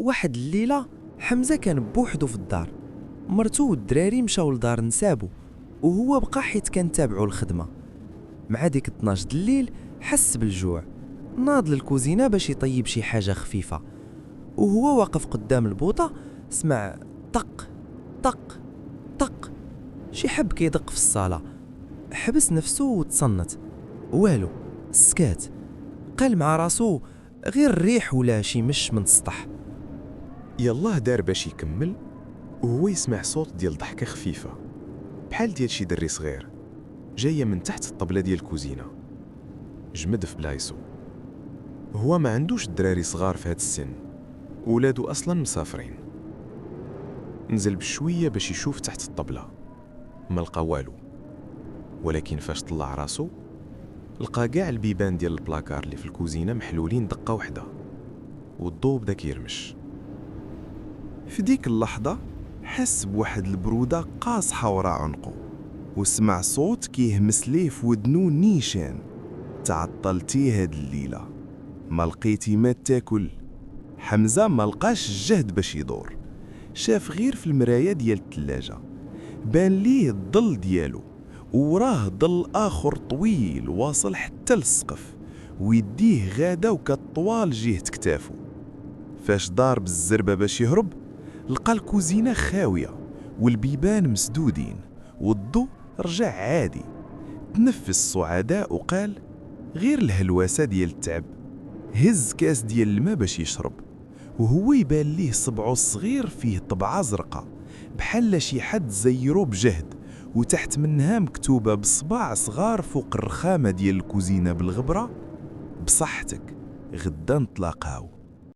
واحد الليلة حمزة كان بوحدو في الدار. مرتو والدراري مشاو لدار نسابو وهو بقى حيت كان تابعو الخدمة. مع ديك 12 الليل حس بالجوع، ناض للكوزينة باش يطيب شي حاجة خفيفة. وهو واقف قدام البوطة سمع طق طق طق، شي حب كيدق في الصالة. حبس نفسه وتصنت، والو، سكات. قال مع راسو غير الريح ولا شي مش من السطح. يلاه دار باش يكمل وهو يسمع صوت ديال ضحكة خفيفة بحال ديال شي دري صغير جاية من تحت الطبلة ديال الكوزينة. جمد في بلايصو، هو ما عندوش الدراري صغار في هاد السن، ولادو أصلا مسافرين. نزل بشوية باش يشوف تحت الطبلة، ما لقى والو. ولكن فاش طلع راسو لقى كاع البيبان ديال البلاكار اللي في الكوزينة محلولين دقة وحدة، والضو بدا كيرمش. في ديك اللحظة حس بواحد البرودة قاصحة ورا عنقو، وسمع صوت كيهمس ليه في ودنو نيشان: تعطلتي هاد الليلة، ما لقيتي ما تاكل. حمزة ما لقاش الجهد باش يدور، شاف غير في المراية ديال الثلاجة بان ليه الظل ديالو، وراه ظل آخر طويل واصل حتى للسقف، ويديه غادا وكالطوال جهة كتافو. فاش دار بالزربة باش يهرب لقى الكوزينة خاوية والبيبان مسدودين والضو رجع عادي. تنفس سعداء وقال غير الهلواسة ديال التعب. هز كاس ديال الماء باش يشرب، وهو يبان ليه صبعو الصغير فيه طبعة زرقاء بحال شي حد زيرو بجهد، وتحت منها مكتوبة بصباع صغار فوق الرخامة ديال الكوزينة بالغبرة: بصحتك، غدا نتلاقاو.